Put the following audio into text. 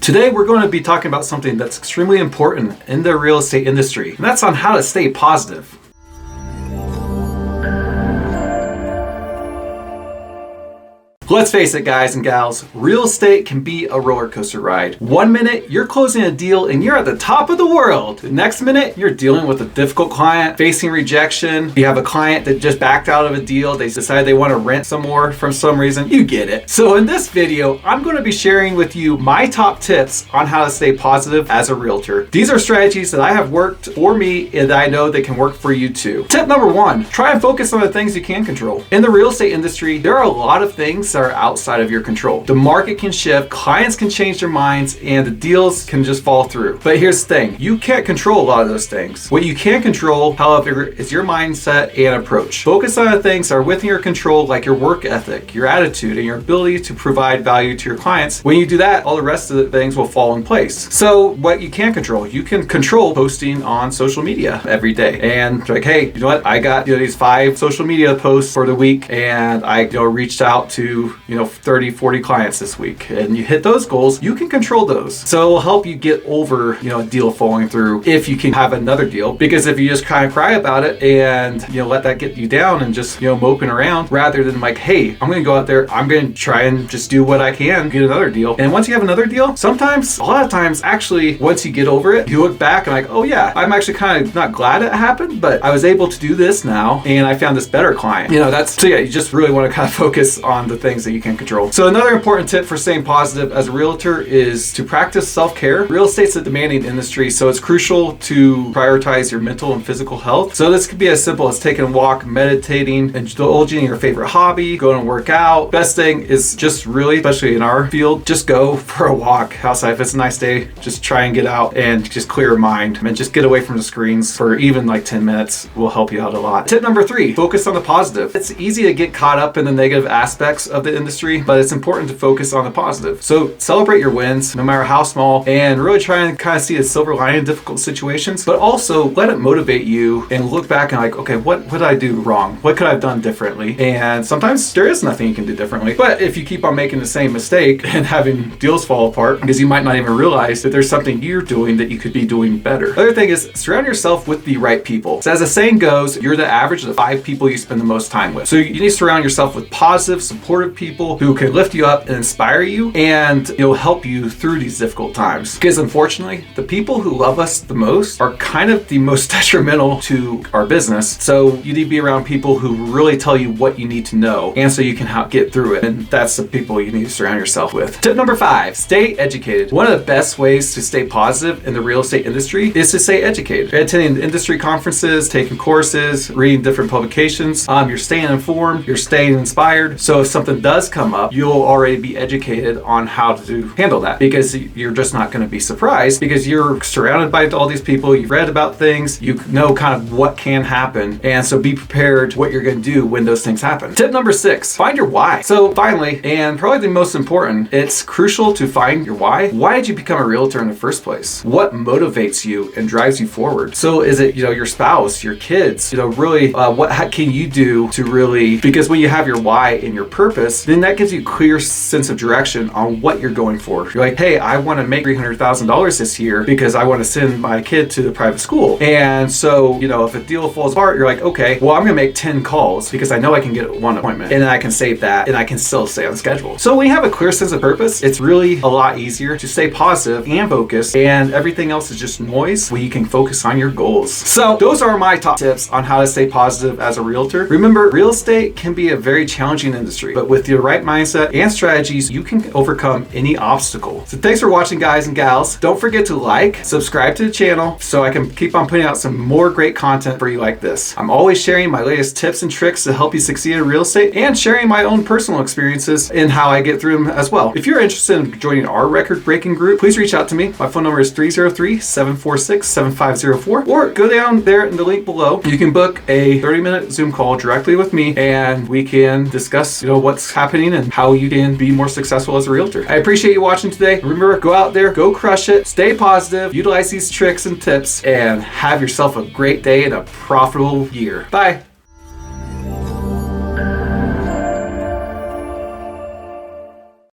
Today we're going to be talking about something that's extremely important in the real estate industry, and that's on how to stay positive. Let's face it, guys and gals, real estate can be a roller coaster ride. One minute, you're closing a deal and you're at the top of the world. The next minute, you're dealing with a difficult client, facing rejection. You have a client that just backed out of a deal. They decided they want to rent some more for some reason. You get it. So in this video, I'm going to be sharing with you my top tips on how to stay positive as a realtor. These are strategies that I have worked for me and I know they can work for you too. Tip number one, try and focus on the things you can control. In the real estate industry, there are a lot of things that are outside of your control. The market can shift, clients can change their minds, and the deals can just fall through. But here's the thing, you can't control a lot of those things. What you can control, however, is your mindset and approach. Focus on the things that are within your control, like your work ethic, your attitude, and your ability to provide value to your clients. When you do that, all the rest of the things will fall in place. So what you can control, you can control posting on social media every day. And like, hey, you know what? I got these 5 social media posts for the week, and I reached out to 30, 40 clients this week, and you hit those goals, you can control those. So it will help you get over, a deal falling through if you can have another deal. Because if you just kind of cry about it and, let that get you down and just, moping around, rather than like, hey, I'm going to go out there, I'm going to try and just do what I can, get another deal. And once you have another deal, a lot of times, actually, once you get over it, you look back and like, oh yeah, I'm actually kind of not glad it happened, but I was able to do this now, and I found this better client. You just really want to kind of focus on the things that you can control. So another important tip for staying positive as a realtor is to practice self-care. Real estate's a demanding industry, so it's crucial to prioritize your mental and physical health. So this could be as simple as taking a walk, meditating, indulging in your favorite hobby, going to work out. Best thing is just really, especially in our field, just go for a walk outside. If it's a nice day, just try and get out and just clear your mind and just get away from the screens for even like 10 minutes will help you out a lot. Tip number 3, focus on the positive. It's easy to get caught up in the negative aspects of the industry, but it's important to focus on the positive. So celebrate your wins, no matter how small, and really try and kind of see a silver lining in difficult situations, but also let it motivate you and look back and like, okay, what did I do wrong? What could I have done differently? And sometimes there is nothing you can do differently. But if you keep on making the same mistake and having deals fall apart, because you might not even realize that there's something you're doing that you could be doing better. The other thing is surround yourself with the right people. So as the saying goes, you're the average of the 5 people you spend the most time with. So you need to surround yourself with positive, supportive people who can lift you up and inspire you, and it'll help you through these difficult times. Because unfortunately, the people who love us the most are kind of the most detrimental to our business. So you need to be around people who really tell you what you need to know, and so you can get through it. And that's the people you need to surround yourself with. Tip number 5, stay educated. One of the best ways to stay positive in the real estate industry is to stay educated. Attending industry conferences, taking courses, reading different publications. You're staying informed, you're staying inspired. So if something does come up, you'll already be educated on how to handle that, because you're just not going to be surprised because you're surrounded by all these people, you've read about things, you know kind of what can happen, and so be prepared what you're going to do when those things happen. Tip number 6, find your why. So finally, and probably the most important, it's crucial to find your why. Why did you become a realtor in the first place? What motivates you and drives you forward? So is it your spouse, your kids, really how can you do to really, because when you have your why and your purpose, then that gives you clear sense of direction on what you're going for. You're like, hey, I want to make $300,000 this year because I want to send my kid to the private school. And so, if a deal falls apart, you're like, okay, well, I'm going to make 10 calls because I know I can get 1 appointment, and then I can save that and I can still stay on schedule. So when you have a clear sense of purpose, it's really a lot easier to stay positive and focused, and everything else is just noise when you can focus on your goals. So those are my top tips on how to stay positive as a realtor. Remember, real estate can be a very challenging industry, but with your right mindset and strategies, you can overcome any obstacle. So thanks for watching, guys and gals. Don't forget to like, subscribe to the channel so I can keep on putting out some more great content for you like this. I'm always sharing my latest tips and tricks to help you succeed in real estate, and sharing my own personal experiences and how I get through them as well. If you're interested in joining our record-breaking group, please reach out to me. My phone number is 303-746-7504, or go down there in the link below. You can book a 30-minute Zoom call directly with me, and we can discuss what's happening and how you can be more successful as a realtor. I appreciate you watching today. Remember, go out there, go crush it, stay positive, utilize these tricks and tips, and have yourself a great day and a profitable year. Bye.